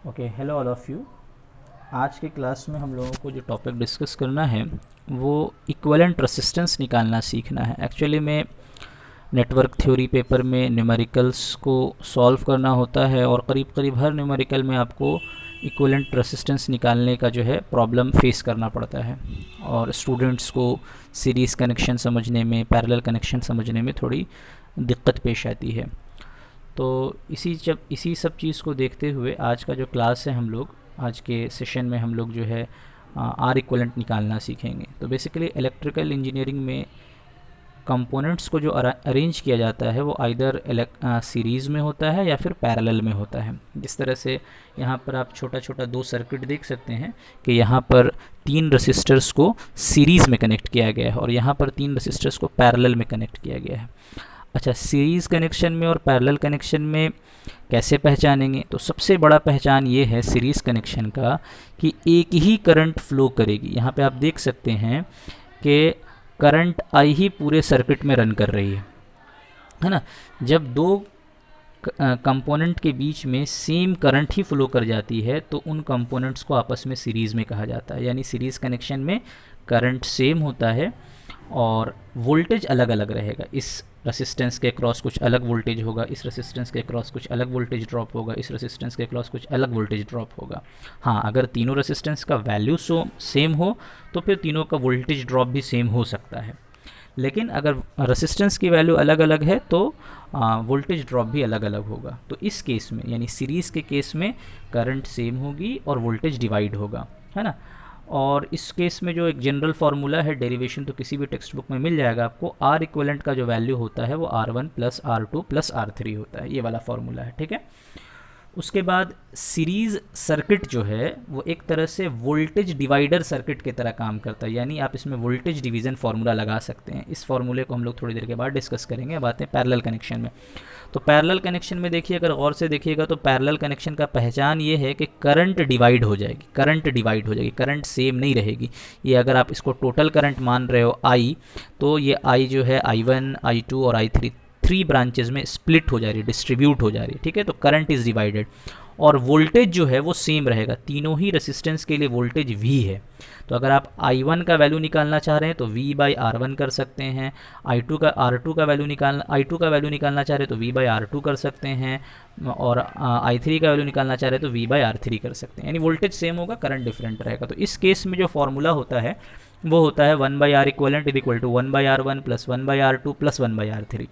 Okay, hello all of you. आज के class में हम लोगों को जो टॉपिक डिस्कस करना है वो इक्विवेलेंट रेसिस्टेंस निकालना सीखना है। एक्चुअली में नेटवर्क थ्योरी पेपर में न्यूमेरिकल्स को सॉल्व करना होता है और करीब करीब हर न्यूमेरिकल में आपको इक्विवेलेंट रेसिस्टेंस निकालने का जो है प्रॉब्लम फेस करना पड़ता है और स्टूडेंट्स को सीरीज़ कनेक्शन समझने में, पैरेलल कनेक्शन समझने में थोड़ी दिक्कत पेश आती है। तो इसी सब चीज़ को देखते हुए आज का जो क्लास है, हम लोग आज के सेशन में हम लोग जो है आर इक्वलेंट निकालना सीखेंगे। तो बेसिकली इलेक्ट्रिकल इंजीनियरिंग में कंपोनेंट्स को जो अरेंज किया जाता है वो आइदर सीरीज़ में होता है या फिर पैरेलल में होता है। जिस तरह से यहाँ पर आप छोटा छोटा दो सर्किट देख सकते हैं कि यहाँ पर 3 रेसिस्टर्स को सीरीज़ में कनेक्ट किया गया है और यहाँ पर 3 रेसिस्टर्स को पैरेलल में कनेक्ट किया गया है। अच्छा, सीरीज़ कनेक्शन में और पैरेलल कनेक्शन में कैसे पहचानेंगे? तो सबसे बड़ा पहचान ये है सीरीज़ कनेक्शन का कि एक ही करंट फ्लो करेगी। यहाँ पे आप देख सकते हैं कि करंट आई ही पूरे सर्किट में रन कर रही है ना। जब दो कंपोनेंट के बीच में सेम करंट ही फ्लो कर जाती है तो उन कंपोनेंट्स को आपस में सीरीज़ में कहा जाता है। यानी सीरीज़ कनेक्शन में करंट सेम होता है और वोल्टेज अलग अलग रहेगा। इस रेसिस्टेंस के क्रॉस कुछ अलग वोल्टेज होगा, इस रेसिस्टेंस के क्रॉस कुछ अलग वोल्टेज ड्रॉप होगा, इस रेसिस्टेंस के क्रॉस कुछ अलग वोल्टेज ड्रॉप होगा। हाँ, अगर तीनों रेसिस्टेंस का वैल्यू सेम हो तो फिर तीनों का वोल्टेज ड्रॉप भी सेम हो सकता है। लेकिन अगर रेसिस्टेंस की वैल्यू अलग अलग है तो वोल्टेज ड्रॉप भी अलग अलग होगा। तो इस केस में यानी सीरीज़ के केस में करंट सेम होगी और वोल्टेज डिवाइड होगा, है ना। और इस केस में जो एक जनरल फार्मूला है, डेरिवेशन तो किसी भी टेक्स्ट बुक में मिल जाएगा आपको। आर इक्विवेलेंट का जो वैल्यू होता है वो R1 plus R2 plus R3 होता है। ये वाला फार्मूला है, ठीक है। उसके बाद सीरीज़ सर्किट जो है वो एक तरह से वोल्टेज डिवाइडर सर्किट की तरह काम करता है। यानी आप इसमें वोल्टेज डिवीज़न फार्मूला लगा सकते हैं। इस फार्मूले को हम लोग थोड़ी देर के बाद डिस्कस करेंगे। अब आते हैं पैरेलल कनेक्शन में। तो पैरेलल कनेक्शन में देखिए, अगर गौर से देखिएगा तो पैरेलल कनेक्शन का पहचान ये है कि करंट डिवाइड हो जाएगी। करंट सेम नहीं रहेगी। ये अगर आप इसको टोटल करंट मान रहे हो I, तो ये I जो है I1, I2 और I3 3 ब्रांचेज में स्प्लिट हो जा रही है, डिस्ट्रीब्यूट हो जा रही है, ठीक है। तो करंट इज़ डिवाइडेड और वोल्टेज जो है वो सेम रहेगा। तीनों ही रेसिस्टेंस के लिए वोल्टेज V है। तो अगर आप I1 का वैल्यू निकालना चाह रहे हैं तो V/R1 कर सकते हैं। I2 का वैल्यू निकालना चाह रहे हैं तो V/R2 कर सकते हैं और I3 का वैल्यू निकालना चाह रहे हैं तो V/R3 कर सकते हैं। यानी वोल्टेज सेम होगा, करंट डिफरेंट रहेगा। तो इस केस में जो फॉर्मूला होता है वो होता है 1/R equivalent is equal to 1/R1 plus 1/R2 plus 1/R3।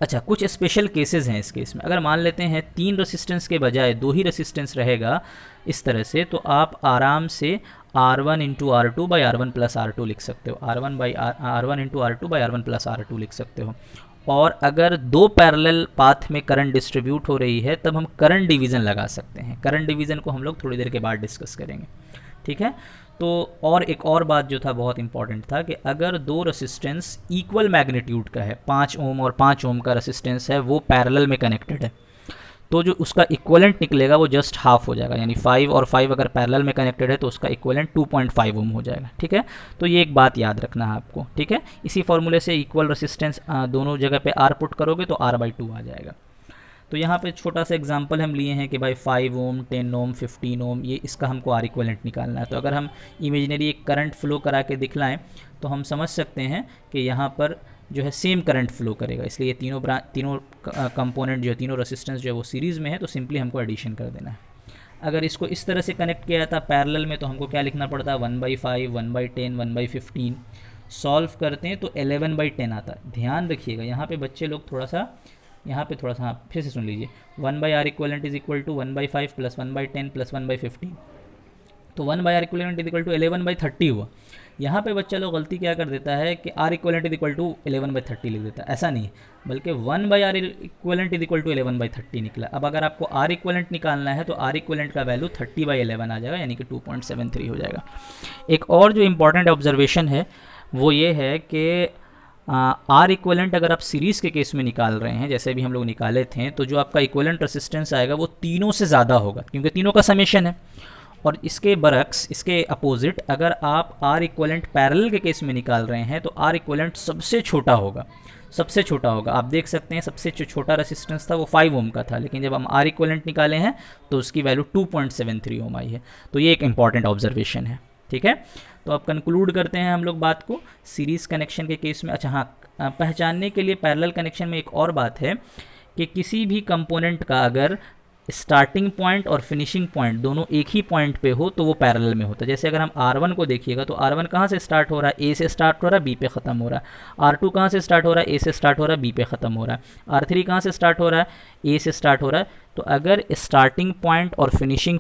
अच्छा, कुछ स्पेशल केसेस हैं इस केस में। अगर मान लेते हैं 3 रेसिस्टेंस के बजाय 2 ही रेसिस्टेंस रहेगा इस तरह से, तो आप आराम से R1 into R2 by R1 plus R2 लिख सकते हो। R1 into R2 by R1 plus R2 लिख सकते हो। और अगर 2 पैरेलल पाथ में करंट डिस्ट्रीब्यूट हो रही है तब हम करंट डिवीज़न लगा सकते हैं। करंट डिवीज़न को हम लोग थोड़ी देर के बाद डिस्कस करेंगे, ठीक है। तो और एक और बात जो था बहुत इंपॉर्टेंट था कि अगर 2 रेसिस्टेंस इक्वल मैग्नीट्यूड का है, 5 ओम और 5 ओम का रेसिस्टेंस है, वो पैरेलल में कनेक्टेड है, तो जो उसका इक्वलेंट निकलेगा वो जस्ट हाफ हो जाएगा। यानी 5 और 5 अगर पैरेलल में कनेक्टेड है तो उसका इक्वलेंट 2.5 ओम हो जाएगा, ठीक है। तो ये एक बात याद रखना है आपको, ठीक है। इसी फॉर्मूले से इक्वल रेसिस्टेंस दोनों जगह पे R पुट करोगे तो R/2 आ जाएगा। तो यहाँ पे छोटा सा एग्जांपल हम लिए हैं कि भाई 5 ओम, 10 ओम, 15 ओम, ये इसका हमको आर इक्वलेंट निकालना है। तो अगर हम इमेजिनरी एक करंट फ्लो करा के दिखलाएं तो हम समझ सकते हैं कि यहाँ पर जो है सेम करंट फ्लो करेगा। इसलिए ये तीनों कंपोनेंट जो है, तीनों रेसिस्टेंस जो है वो सीरीज़ में है, तो सिंपली हमको एडिशन कर देना है। अगर इसको इस तरह से कनेक्ट किया था पैरेलल में तो हमको क्या लिखना पड़ता है? 1/5, 1/10, 1/15। सॉल्व करते हैं तो 11/10 आता है। ध्यान रखिएगा यहाँ पे बच्चे लोग थोड़ा सा हाँ, फिर से सुन लीजिए। 1/R equivalent is equal to 1/5 plus 1/10 plus 1/15। तो 1/R equivalent is equal to 11/30 हुआ। यहाँ पे बच्चा लोग गलती क्या कर देता है कि R equivalent is equal to 11/30 लिख देता है। ऐसा नहीं है, बल्कि 1/R equivalent is equal to 11/30 निकला। अब अगर आपको R इक्वलेंट निकालना है तो R इक्वलेंट का वैल्यू 30/11 आ जाएगा, यानी कि 2.73 हो जाएगा। एक और जो इंपॉर्टेंट ऑब्जर्वेशन है वो ये है कि आर इक्वलेंट अगर आप सीरीज़ के केस में निकाल रहे हैं, जैसे भी हम लोग निकाले थे, तो जो आपका इक्वलेंट रेसिस्टेंस आएगा वो तीनों से ज़्यादा होगा, क्योंकि तीनों का समेशन है। और इसके बरक्स, इसके अपोजिट, अगर आप आर इक्वलेंट पैरेलल के केस में निकाल रहे हैं तो आर इक्वलेंट सबसे छोटा होगा, सबसे छोटा होगा। आप देख सकते हैं सबसे जो छोटा रेसिस्टेंस था वो 5 ओम का था, लेकिन जब हम आर इक्वलेंट निकाले हैं तो उसकी वैल्यू 2.73 ओम आई है। तो ये एक इंपॉर्टेंट ऑब्जर्वेशन है, ठीक है। तो अब कंक्लूड करते हैं हम लोग बात को सीरीज़ कनेक्शन के केस में। अच्छा हाँ, पहचानने के लिए पैरेलल कनेक्शन में एक और बात है कि किसी भी कंपोनेंट का अगर स्टार्टिंग पॉइंट और फिनिशिंग पॉइंट दोनों एक ही पॉइंट पे हो तो वो पैरेलल में होता है। जैसे अगर हम R1 को देखिएगा तो R1 कहाँ से स्टार्ट हो रहा है, A से स्टार्ट हो रहा है, B पे ख़त्म हो रहा है। R2 कहाँ से स्टार्ट हो रहा है, A से स्टार्ट हो रहा है, B पे ख़त्म हो रहा है। R3 कहाँ से स्टार्ट हो रहा है, A से स्टार्ट हो रहा है। तो अगर स्टार्टिंग पॉइंट और फिनिशिंग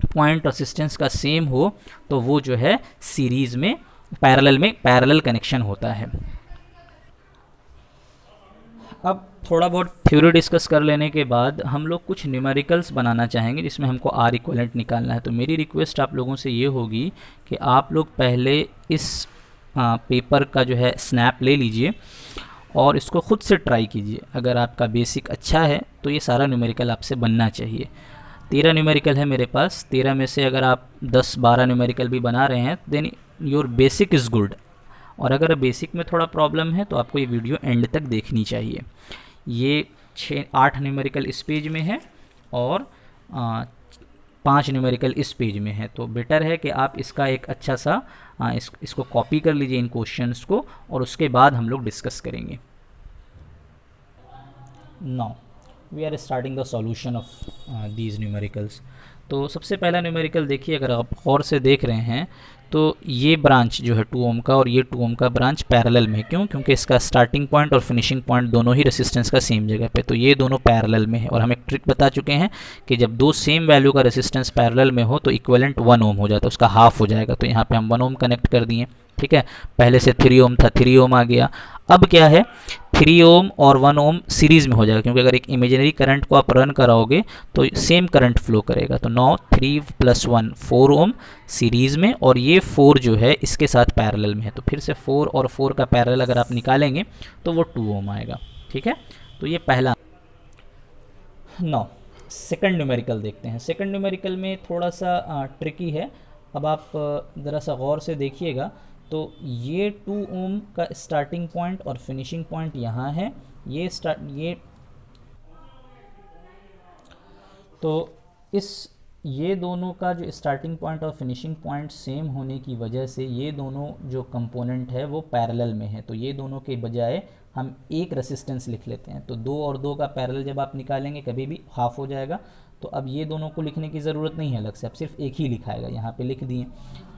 पॉइंट रेसिस्टेंस का सेम हो तो वो जो है सीरीज़ में पैरेलल कनेक्शन होता है। अब थोड़ा बहुत थ्योरी डिस्कस कर लेने के बाद हम लोग कुछ न्यूमेरिकल्स बनाना चाहेंगे जिसमें हमको आर इक्वलेंट निकालना है। तो मेरी रिक्वेस्ट आप लोगों से ये होगी कि आप लोग पहले इस पेपर का जो है स्नैप ले लीजिए और इसको ख़ुद से ट्राई कीजिए। अगर आपका बेसिक अच्छा है तो ये सारा न्यूमेरिकल आपसे बनना चाहिए। 13 न्यूमेरिकल है मेरे पास, 13 में से अगर आप 10-12 न्यूमेरिकल भी बना रहे हैं then your basic is good. और अगर बेसिक में थोड़ा प्रॉब्लम है तो आपको ये वीडियो एंड तक देखनी चाहिए। ये 6-8 न्यूमेरिकल इस पेज में है और 5 न्यूमेरिकल इस पेज में है। तो बेटर है कि आप इसका एक अच्छा सा इसको कॉपी कर लीजिए इन क्वेश्चंस को, और उसके बाद हम लोग डिस्कस करेंगे। Now we are starting the solution of these numericals. तो सबसे पहला न्यूमेरिकल देखिए, अगर आप गौर से देख रहे हैं तो ये ब्रांच जो है 2 ओम का और ये 2 ओम का ब्रांच पैरेलल में है। क्यों? क्योंकि इसका स्टार्टिंग पॉइंट और फिनिशिंग पॉइंट दोनों ही रेसिस्टेंस का सेम जगह पे, तो ये दोनों पैरेलल में है। और हम एक ट्रिक बता चुके हैं कि जब दो सेम वैल्यू का रेसिस्टेंस पैरेलल में हो तो इक्विवेलेंट 1 ओम हो जाता है, उसका हाफ हो जाएगा। तो यहाँ पे हम 1 ओम कनेक्ट कर दिए, ठीक है। पहले से 3 ओम था, 3 ओम आ गया। अब क्या है, 3 ओम और 1 ओम सीरीज़ में हो जाएगा, क्योंकि अगर एक इमेजिनरी करंट को आप रन कराओगे तो सेम करंट फ्लो करेगा। तो 9 3 + 1 4 ओम सीरीज़ में, और ये 4 जो है इसके साथ पैरेलल में है। तो फिर से 4 और 4 का पैरेलल अगर आप निकालेंगे तो वो 2 ओम आएगा, ठीक है। तो ये पहला। नौ सेकंड न्यूमेरिकल देखते हैं। सेकंड न्यूमेरिकल में थोड़ा सा ट्रिकी है। अब आप ज़रा सा गौर से देखिएगा तो ये 2 ओम का स्टार्टिंग पॉइंट और फिनिशिंग पॉइंट यहाँ है। ये दोनों का जो स्टार्टिंग पॉइंट और फिनिशिंग पॉइंट सेम होने की वजह से ये दोनों जो कंपोनेंट है वो पैरेलल में है। तो ये दोनों के बजाय हम एक रेसिस्टेंस लिख लेते हैं। तो 2 और 2 का पैरेलल जब आप निकालेंगे कभी भी हाफ हो जाएगा। तो अब ये दोनों को लिखने की ज़रूरत नहीं है अलग से, अब सिर्फ एक ही लिखाएगा, यहाँ पे लिख दिए।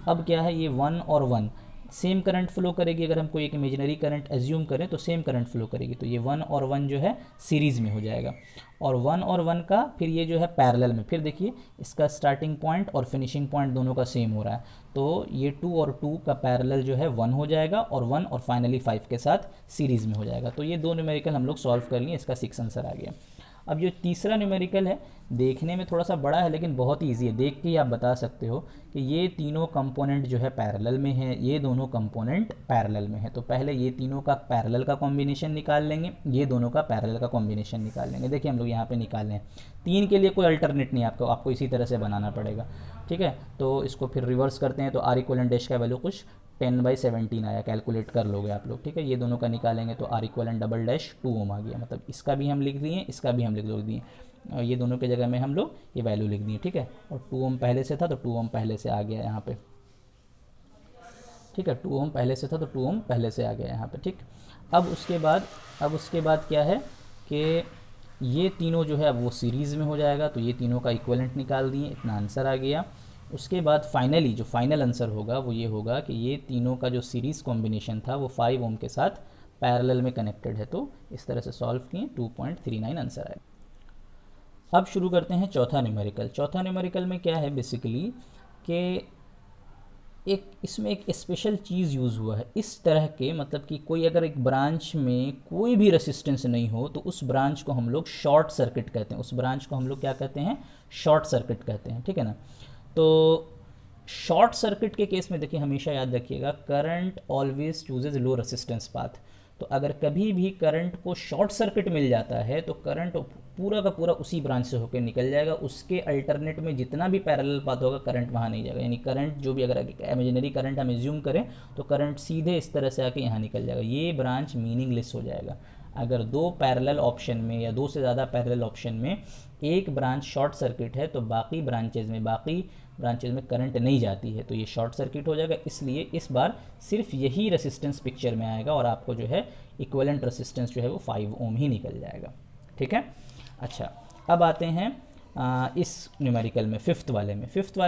अब क्या है, ये 1 और 1 सेम करंट फ्लो करेगी। अगर हम कोई एक इमेजिनरी करंट एज्यूम करें तो सेम करंट फ्लो करेगी। तो ये 1 और 1 जो है सीरीज़ में हो जाएगा, और 1 और 1 का फिर ये जो है पैरेलल में। फिर देखिए इसका स्टार्टिंग पॉइंट और फिनिशिंग पॉइंट दोनों का सेम हो रहा है। तो ये 2 और 2 का पैरेलल जो है 1 हो जाएगा, और 1 और फाइनली 5 के साथ सीरीज़ में हो जाएगा। तो ये 2 न्यूमेरिकल हम लोग सॉल्व कर लिए, इसका 6 आंसर आ गया। अब जो तीसरा न्यूमेरिकल है, देखने में थोड़ा सा बड़ा है लेकिन बहुत ही ईजी है। देख के ही आप बता सकते हो कि ये तीनों कंपोनेंट जो है पैरेलल में है, ये दोनों कंपोनेंट पैरेलल में है। तो पहले ये तीनों का पैरेलल का कॉम्बिनेशन निकाल लेंगे, ये दोनों का पैरेलल का कॉम्बिनेशन निकाल लेंगे। देखिए हम लोग यहाँ पे निकाल लें, 3 के लिए कोई अल्टरनेट नहीं है, आपको इसी तरह से बनाना पड़ेगा, ठीक है। तो इसको फिर रिवर्स करते हैं तो आर इक्वलेंट डैश का वैल्यू कुछ 10/17 आया, कैलकुलेट कर लोगे आप लोग, ठीक है। ये दोनों का निकालेंगे तो आर इक्वलेंट डबल डैश 2 ओम आ गया। मतलब इसका भी हम लिख दिए, इसका भी हम लिख दिए, और ये दोनों के जगह में हम लोग ये वैल्यू लिख दिए, ठीक है। और 2 ओम पहले से था तो 2 ओम पहले से आ गया यहाँ पे, ठीक है। 2 ओम पहले से था तो 2 ओम पहले से आ गया यहाँ पे, ठीक। अब उसके बाद क्या है कि ये तीनों जो है अब वो सीरीज़ में हो जाएगा। तो ये तीनों का इक्विवेलेंट निकाल दिए, इतना आंसर आ गया। उसके बाद फाइनली जो फाइनल आंसर होगा वो ये होगा कि ये तीनों का जो सीरीज़ कॉम्बिनेशन था वो 5 ओम के साथ पैरेलल में कनेक्टेड है। तो इस तरह से सॉल्व किए, 2.39 आंसर आया। अब शुरू करते हैं चौथा न्यूमेरिकल। चौथा न्यूमेरिकल में क्या है बेसिकली कि इसमें एक स्पेशल चीज़ यूज़ हुआ है इस तरह के, मतलब कि कोई अगर एक ब्रांच में कोई भी रेसिस्टेंस नहीं हो तो उस ब्रांच को हम लोग शॉर्ट सर्किट कहते हैं। उस ब्रांच को हम लोग क्या कहते हैं, शॉर्ट सर्किट कहते हैं, ठीक है ना। तो शॉर्ट सर्किट के केस में देखिए हमेशा याद रखिएगा, करंट ऑलवेज चूजेज लो रेसिस्टेंस पाथ। तो अगर कभी भी करंट को शॉर्ट सर्किट मिल जाता है तो करंट पूरा का पूरा उसी ब्रांच से होकर निकल जाएगा, उसके अल्टरनेट में जितना भी पैरेलल पाथ होगा करंट वहाँ नहीं जाएगा। यानी करंट जो भी, अगर इमेजिनरी करंट हम एज्यूम करें तो करंट सीधे इस तरह से आके यहाँ निकल जाएगा, ये ब्रांच मीनिंगलेस हो जाएगा। अगर दो पैरेलल ऑप्शन में या दो से ज़्यादा पैरेलल ऑप्शन में एक ब्रांच शॉर्ट सर्किट है तो बाकी ब्रांचेज में करंट नहीं जाती है, तो ये शॉर्ट सर्किट हो जाएगा। इसलिए इस बार सिर्फ यही रेसिस्टेंस पिक्चर में आएगा और आपको जो है इक्विवेलेंट रेसिस्टेंस जो है वो 5 ओम ही निकल जाएगा। ठीक है, अच्छा अब आते हैं इस न्यूमेरिकल में फिफ्थ वाले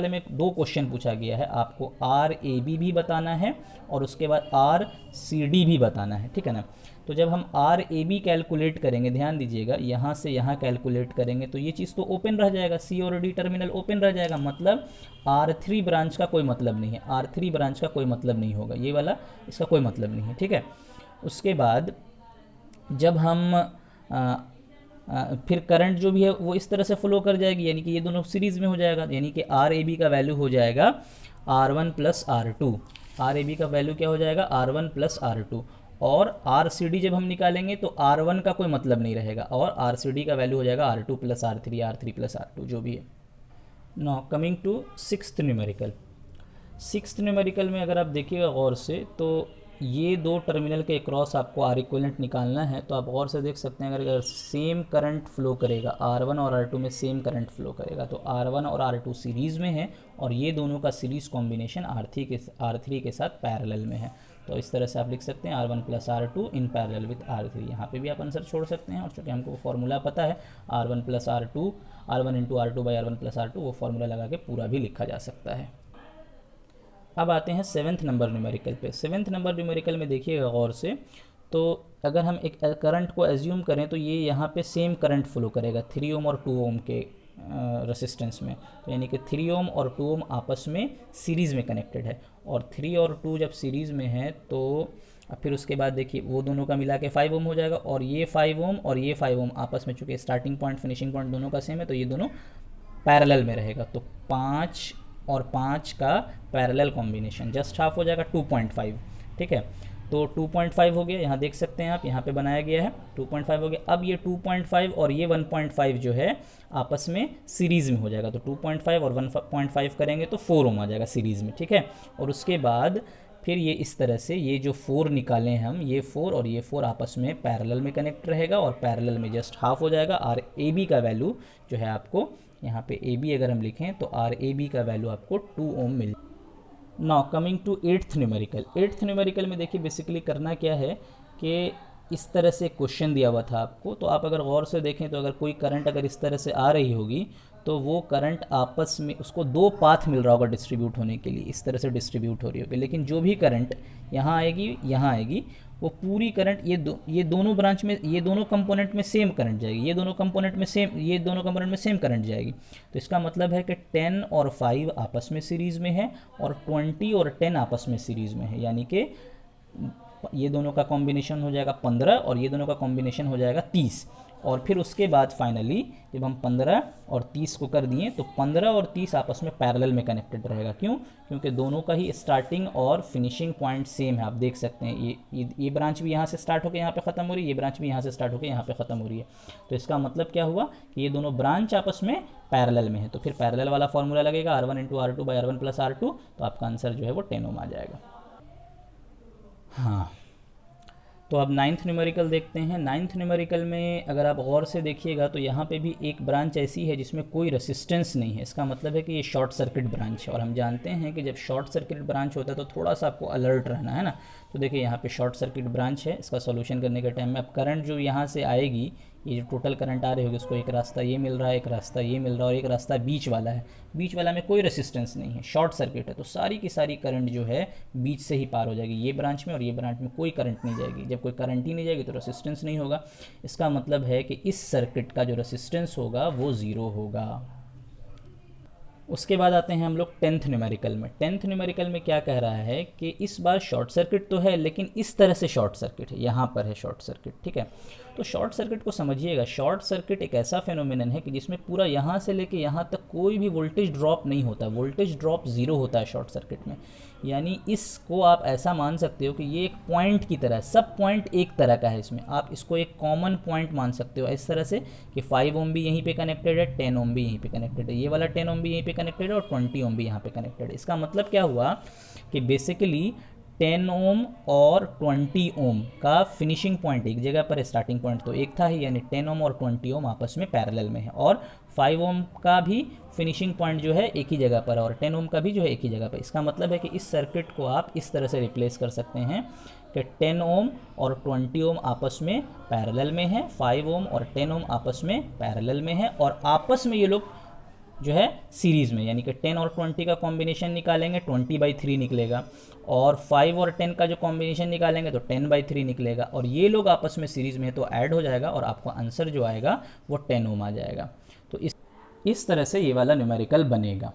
में 2 क्वेश्चन पूछा गया है। आपको RAB भी बताना है और उसके बाद RCD भी बताना है, ठीक है ना। तो जब हम RAB कैलकुलेट करेंगे, ध्यान दीजिएगा, यहाँ से यहाँ कैलकुलेट करेंगे तो ये चीज़ तो ओपन रह जाएगा, C और D टर्मिनल ओपन रह जाएगा, मतलब R3 ब्रांच का कोई मतलब नहीं है, R3 ब्रांच का कोई मतलब नहीं होगा, ये वाला इसका कोई मतलब नहीं है, ठीक है। उसके बाद जब हम फिर करंट जो भी है वो इस तरह से फ्लो कर जाएगी, यानी कि ये दोनों सीरीज़ में हो जाएगा, यानी कि RAB का वैल्यू हो जाएगा R1 प्लस R2। RAB का वैल्यू क्या हो जाएगा, R1 प्लस R2। और RCD जब हम निकालेंगे तो R1 का कोई मतलब नहीं रहेगा और RCD का वैल्यू हो जाएगा R2 plus R3, R3 plus R2 जो भी है। Now coming to sixth numerical में अगर आप देखिएगा गौर से तो ये 2 टर्मिनल के अक्रॉस आपको R इक्विवेलेंट निकालना है। तो आप गौर से देख सकते हैं, अगर सेम करंट फ्लो करेगा, R1 और R2 में सेम करंट फ्लो करेगा, तो R1 और R2 सीरीज़ में है और ये दोनों का सीरीज़ कॉम्बिनेशन R3 के साथ पैरेलल में है। तो इस तरह से आप लिख सकते हैं R1 plus R2 in parallel with R3। यहाँ पे भी आप आंसर छोड़ सकते हैं, और चूँकि हमको फॉर्मूला पता है R1 plus R2, R1 into R2 by R1 plus R2, वो फॉर्मूला लगा के पूरा भी लिखा जा सकता है। अब आते हैं 7th नंबर न्यूमेरिकल पे। 7th नंबर न्यूमेरिकल में देखिएगा गौर से, तो अगर हम एक करंट को एज्यूम करें तो ये यहाँ पे सेम करंट फ्लो करेगा 3 ओम और 2 ओम के रेसिस्टेंस में। तो यानी कि 3 ओम और 2 ओम आपस में सीरीज़ में कनेक्टेड है, और 3 और 2 जब सीरीज़ में है तो फिर उसके बाद देखिए वो दोनों का मिला के 5 ओम हो जाएगा, और ये 5 ओम और ये 5 ओम आपस में, चूँकि स्टार्टिंग पॉइंट फिनिशिंग पॉइंट दोनों का सेम है, तो ये दोनों पैरेलल में रहेगा। तो 5 और 5 का पैरेलल कॉम्बिनेशन जस्ट हाफ हो जाएगा 2.5, ठीक है। तो 2.5 हो गया, यहाँ देख सकते हैं आप, यहाँ पे बनाया गया है 2.5 हो गया। अब ये 2.5 और ये 1.5 जो है आपस में सीरीज़ में हो जाएगा, तो 2.5 और 1.5 करेंगे तो 4 ओम आ जाएगा सीरीज़ में, ठीक है। और उसके बाद फिर ये इस तरह से ये जो 4 निकालें हम, ये 4 और ये 4 आपस में पैरेलल में कनेक्ट रहेगा और पैरेलल में जस्ट हाफ हो जाएगा। RAB का वैल्यू जो है आपको यहाँ पे AB अगर हम लिखें तो RAB का वैल्यू आपको 2 ओम मिल। Now coming to 8th numerical में देखिए बेसिकली करना क्या है कि इस तरह से क्वेश्चन दिया हुआ था आपको, तो आप अगर गौर से देखें तो अगर कोई करंट अगर इस तरह से आ रही होगी तो वो करंट आपस में उसको 2 पाथ मिल रहा होगा डिस्ट्रीब्यूट होने के लिए, इस तरह से डिस्ट्रीब्यूट हो रही होगी। लेकिन जो भी करंट यहाँ आएगी वो पूरी करंट ये दोनों ब्रांच में, ये दोनों कंपोनेंट में सेम करंट जाएगी, ये दोनों कंपोनेंट में सेम करंट जाएगी। तो इसका मतलब है कि 10 और 5 आपस में सीरीज़ में है और 20 और 10 आपस में सीरीज़ में है, यानी कि ये दोनों का कॉम्बिनेशन हो जाएगा 15 और ये दोनों का कॉम्बिनेशन हो जाएगा 30। और फिर उसके बाद फाइनली जब हम 15 और 30 को कर दिए तो 15 और 30 आपस में पैरेलल में कनेक्टेड रहेगा। क्यों? क्योंकि दोनों का ही स्टार्टिंग और फिनिशिंग पॉइंट सेम है। आप देख सकते हैं ये ब्रांच भी यहाँ से स्टार्ट होकर यहाँ पे ख़त्म हो रही है, ये ब्रांच भी यहाँ से स्टार्ट होकर यहाँ पे ख़त्म हो रही है। तो इसका मतलब क्या हुआ कि ये दोनों ब्रांच आपस में पैरेलल में है। तो फिर पैरेलल वाला फॉर्मूला लगेगा R1 into R2 by R1 plus R2, तो आपका आंसर जो है वो 10 ओम आ जाएगा। हाँ, तो अब 9th न्यूमेरिकल देखते हैं। 9th न्यूमेरिकल में अगर आप गौर से देखिएगा तो यहाँ पे भी एक ब्रांच ऐसी है जिसमें कोई रेसिस्टेंस नहीं है। इसका मतलब है कि ये शॉर्ट सर्किट ब्रांच है, और हम जानते हैं कि जब शॉर्ट सर्किट ब्रांच होता है तो थोड़ा सा आपको अलर्ट रहना है ना। तो देखिए यहाँ पे शॉर्ट सर्किट ब्रांच है, इसका सॉल्यूशन करने के टाइम में अब करंट जो यहाँ से आएगी, ये जो टोटल करंट आ रही होगी उसको एक रास्ता ये मिल रहा है, एक रास्ता ये मिल रहा है और एक रास्ता बीच वाला है। बीच वाला में कोई रेसिस्टेंस नहीं है, शॉर्ट सर्किट है, तो सारी की सारी करंट जो है बीच से ही पार हो जाएगी। ये ब्रांच में और ये ब्रांच में कोई करंट नहीं जाएगी। जब कोई करंट ही नहीं जाएगी तो रेसिस्टेंस नहीं होगा। इसका मतलब है कि इस सर्किट का जो रेसिस्टेंस होगा वो ज़ीरो होगा। उसके बाद आते हैं हम लोग 10th न्यूमेरिकल में। 10th न्यूमेरिकल में क्या कह रहा है कि इस बार शॉर्ट सर्किट तो है, लेकिन इस तरह से शॉर्ट सर्किट है, यहाँ पर है शॉर्ट सर्किट, ठीक है। तो शॉर्ट सर्किट को समझिएगा। शॉर्ट सर्किट एक ऐसा फेनोमेनन है कि जिसमें पूरा यहाँ से लेके यहाँ तक कोई भी वोल्टेज ड्रॉप नहीं होता। वोल्टेज ड्रॉप ज़ीरो होता है शॉर्ट सर्किट में। यानी इसको आप ऐसा मान सकते हो कि ये एक पॉइंट की तरह है, सब पॉइंट एक तरह का है इसमें, आप इसको एक कॉमन पॉइंट मान सकते हो इस तरह से कि 5 ओम भी यहीं पे कनेक्टेड है, 10 ओम भी यहीं पे कनेक्टेड है, ये वाला 10 ओम भी यहीं पे कनेक्टेड है और 20 ओम भी यहाँ पे कनेक्टेड है। इसका मतलब क्या हुआ कि बेसिकली 10 ओम और 20 ओम का फिनिशिंग पॉइंट एक जगह पर है, स्टार्टिंग पॉइंट तो एक था ही, यानी 10 ओम और 20 ओम आपस में पैरेलल में है, और 5 ओम का भी फिनिशिंग पॉइंट जो है एक ही जगह पर है और 10 ओम का भी जो है एक ही जगह पर। इसका मतलब है कि इस सर्किट को आप इस तरह से रिप्लेस कर सकते हैं कि 10 ओम और 20 ओम आपस में पैरेलल में है, 5 ओम और 10 ओम आपस में पैरेलल में है, और आपस में ये लोग जो है सीरीज़ में, यानी कि 10 और 20 का कॉम्बिनेशन निकालेंगे 20/3 निकलेगा, और 5 और 10 का जो कॉम्बिनेशन निकालेंगे तो 10/3 निकलेगा, और ये लोग आपस में सीरीज़ में है तो ऐड हो जाएगा और आपका आंसर जो आएगा वो 10 ओम आ जाएगा। तो इस तरह से ये वाला न्यूमेरिकल बनेगा।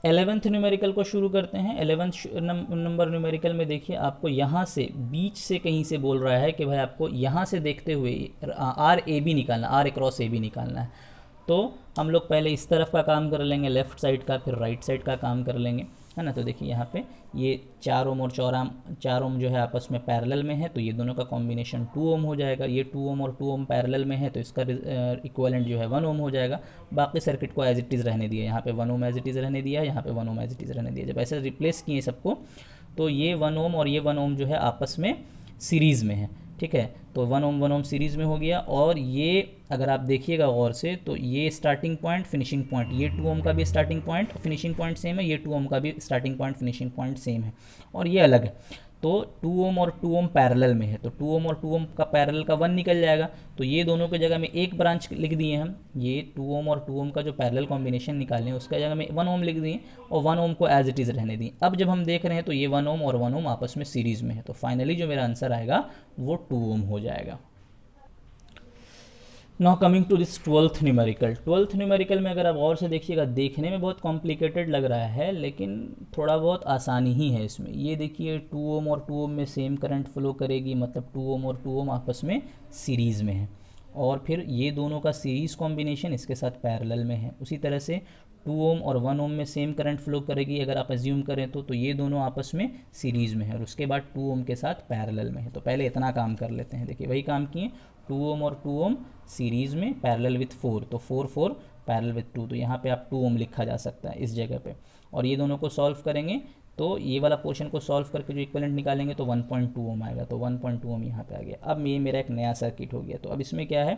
11th न्यूमेरिकल को शुरू करते हैं। 11th नंबर न्यूमेरिकल में देखिए आपको यहाँ से बीच से कहीं से बोल रहा है कि भाई आपको यहाँ से देखते हुए आर ए बी निकालना, आर अक्रॉस ए बी निकालना है। तो हम लोग पहले इस तरफ का काम कर लेंगे लेफ़्ट साइड का, फिर राइट साइड का काम कर लेंगे, है ना। तो देखिए यहाँ पे ये 4 ओम और 4 ओम जो है आपस में पैरेलल में है, तो ये दोनों का कॉम्बिनेशन 2 ओम हो जाएगा। ये 2 ओम और 2 ओम पैरेलल में है तो इसका इक्विवेलेंट जो है 1 ओम हो जाएगा। बाकी सर्किट को एज इट इज़ रहने दिया, यहाँ पे 1 ओम एज इट इज़ रहने दिया, यहाँ पे 1 ओम एज इट इज़ रहने दिया। जब ऐसे रिप्लेस किए सबको तो ये 1 ओम और ये 1 ओम जो है आपस में सीरीज़ में है, ठीक है। तो 1 ओम सीरीज़ में हो गया, और ये अगर आप देखिएगा गौर से तो ये स्टार्टिंग पॉइंट फिनिशिंग पॉइंट, ये 2 ओम का भी starting point finishing point same है, ये 2 ओम का भी starting point finishing point same है, और ये अलग है। तो 2 ओम और 2 ओम पैरेलल में है, तो 2 ओम और 2 ओम का पैरेलल का 1 निकल जाएगा, तो ये दोनों की जगह में एक ब्रांच लिख दिए हम। ये 2 ओम और 2 ओम का जो पैरेलल कॉम्बिनेशन निकालें उसका जगह में 1 ओम लिख दिए और 1 ओम को एज इट इज़ रहने दिए। अब जब हम देख रहे हैं तो ये 1 ओम और 1 ओम आपस में सीरीज़ में है, तो फाइनली जो मेरा आंसर आएगा वो 2 ओम हो जाएगा। Now coming to this 12th numerical. 12th numerical में अगर आप गौर से देखिएगा, देखने में बहुत कॉम्प्लिकेटेड लग रहा है लेकिन थोड़ा बहुत आसानी ही है इसमें। ये देखिए 2 ओम और 2 ओम में सेम करंट फ्लो करेगी, मतलब 2 ओम और 2 ओम आपस में सीरीज़ में है, और फिर ये दोनों का सीरीज़ कॉम्बिनेशन इसके साथ पैरेलल में है। उसी तरह से 2 ओम और 1 ओम में सेम करंट फ्लो करेगी अगर आप एज्यूम करें तो ये दोनों आपस में सीरीज़ में है, और उसके बाद 2 ओम के साथ पैरेलल में है। तो पहले इतना काम कर लेते हैं। देखिए वही काम किए, 2 ओम और 2 ओम सीरीज़ में पैरेलल विथ 4, तो 4 4 पैरेलल विथ 2, तो यहाँ पे आप 2 ओम लिखा जा सकता है इस जगह पे। और ये दोनों को सॉल्व करेंगे तो ये वाला पोर्शन को सॉल्व करके जो इक्विवेलेंट निकालेंगे तो 1.2 ओम आएगा, तो 1.2 ओम यहाँ पे आ गया। अब ये मेरा एक नया सर्किट हो गया। तो अब इसमें क्या है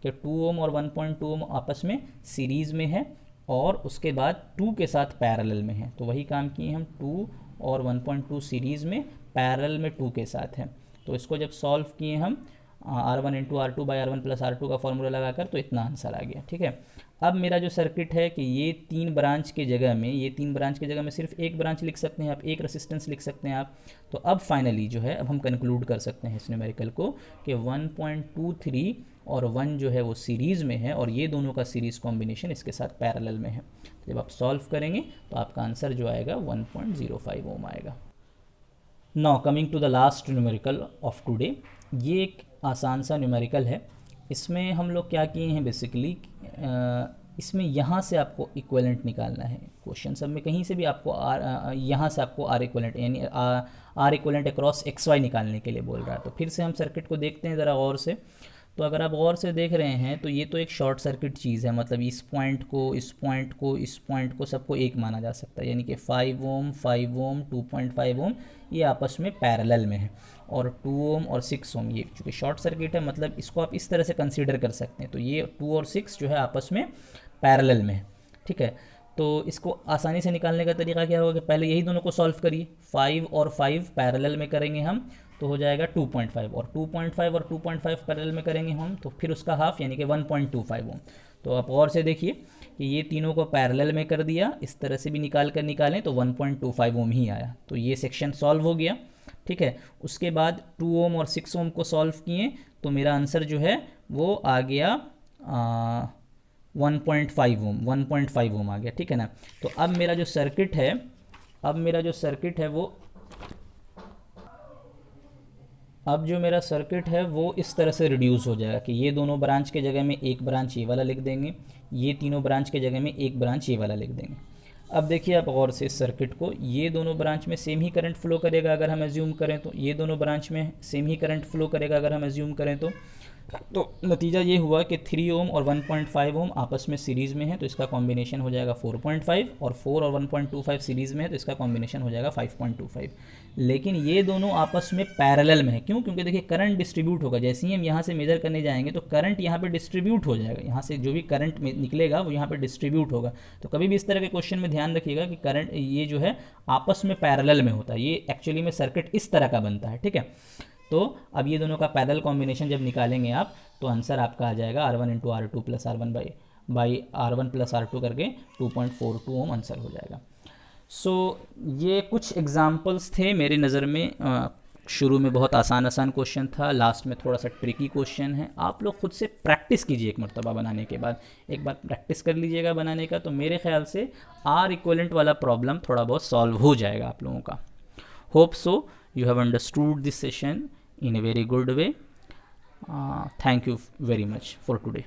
कि 2 ओम और 1.2 ओम आपस में सीरीज़ में है और उसके बाद 2 के साथ पैरेलल में है, तो वही काम किए हम, 2 और 1.2 सीरीज़ में पैरेलल में 2 के साथ है। तो इसको जब सॉल्व किए हम R1 into R2 by R1 plus R2 का फॉर्मूला लगाकर, तो इतना आंसर आ गया, ठीक है। अब मेरा जो सर्किट है कि ये 3 ब्रांच के जगह में, ये 3 ब्रांच के जगह में सिर्फ एक ब्रांच लिख सकते हैं आप, एक रेसिस्टेंस लिख सकते हैं आप। तो अब फाइनली जो है अब हम कंक्लूड कर सकते हैं इस न्यूमेरिकल को कि 1.23 और 1 जो है वो सीरीज़ में है, और ये दोनों का सीरीज़ कॉम्बिनेशन इसके साथ पैरेलल में है। जब आप सॉल्व करेंगे तो आपका आंसर जो आएगा 1.05 ओम आएगा। Now coming to the last numerical of today. ये एक आसान सा न्यूमेरिकल है। इसमें हम लोग क्या किए हैं बेसिकली, इसमें यहाँ से आपको इक्विवेलेंट निकालना है। क्वेश्चन सब में कहीं से भी आपको यहाँ से आपको आर इक्विवेलेंट यानी R equivalent across X Y निकालने के लिए बोल रहा है। तो फिर से हम सर्किट को देखते हैं ज़रा गौर से। तो अगर आप गौर से देख रहे हैं तो ये तो एक शॉर्ट सर्किट चीज़ है, मतलब इस पॉइंट को, इस पॉइंट को, इस पॉइंट को सबको एक माना जा सकता है, यानी कि 5 ओम 5 ओम 2.5 ओम ये आपस में पैरेलल में है, और 2 ओम और 6 ओम ये चूँकि शॉर्ट सर्किट है मतलब इसको आप इस तरह से कंसीडर कर सकते हैं। तो ये 2 और 6 जो है आपस में पैरेलल में है, ठीक है। तो इसको आसानी से निकालने का तरीका क्या होगा कि पहले यही दोनों को सॉल्व करिए। 5 और 5 पैरेलल में करेंगे हम तो हो जाएगा 2.5, और 2.5 और 2.5 पैरेलल में करेंगे हम तो फिर उसका हाफ यानी कि 1.25 ओम। तो आप और से देखिए कि ये तीनों को पैरेलल में कर दिया, इस तरह से भी निकालें तो 1.25 ओम ही आया। तो ये सेक्शन सॉल्व हो गया, ठीक है। उसके बाद 2 ओम और 6 ओम को सॉल्व किए तो मेरा आंसर जो है वो आ गया 1.5 ओम आ गया, ठीक है ना। तो अब मेरा जो सर्किट है वो अब जो मेरा सर्किट है वो इस तरह से रिड्यूस हो जाएगा कि ये दोनों ब्रांच के जगह में एक ब्रांच ये वाला लिख देंगे, ये तीनों ब्रांच के जगह में एक ब्रांच ये वाला लिख देंगे। अब देखिए आप गौर से इस सर्किट को, ये दोनों ब्रांच में सेम ही करंट फ्लो करेगा अगर हम एज्यूम करें तो, ये दोनों ब्रांच में सेम ही करंट फ्लो करेगा अगर हम एज्यूम करें तो नतीजा ये हुआ कि 3 ओम और 1.5 ओम आपस में सीरीज़ में है तो इसका कॉम्बिनेशन हो जाएगा 4.5, और 4 और 1.25 सीरीज़ में है तो इसका कॉम्बिनेशन हो जाएगा 5.25। लेकिन ये दोनों आपस में पैरेलल में है, क्यों? क्योंकि देखिए करंट डिस्ट्रीब्यूट होगा, जैसे ही हम यहाँ से मेजर करने जाएंगे तो करंट यहाँ पे डिस्ट्रीब्यूट हो जाएगा, यहाँ से जो भी करंट निकलेगा वो यहाँ पे डिस्ट्रीब्यूट होगा। तो कभी भी इस तरह के क्वेश्चन में ध्यान रखिएगा कि करंट ये जो है आपस में पैरेलल में होता है, ये एक्चुअली में सर्किट इस तरह का बनता है, ठीक है। तो अब ये दोनों का पैरेलल कॉम्बिनेशन जब निकालेंगे आप तो आंसर आपका आ जाएगा R1 into R2 plus R1 by R1 plus R2 करके 2.42 ओम आंसर हो जाएगा। सो ये कुछ एग्जांपल्स थे मेरी नज़र में। शुरू में बहुत आसान क्वेश्चन था, लास्ट में थोड़ा सा ट्रिकी क्वेश्चन है। आप लोग खुद से प्रैक्टिस कीजिए, एक मरतबा बनाने के बाद एक बार प्रैक्टिस कर लीजिएगा बनाने का, तो मेरे ख्याल से R इक्वलेंट वाला प्रॉब्लम थोड़ा बहुत सॉल्व हो जाएगा आप लोगों का। Hope so you have understood this session in a very good way. Thank you very much for today.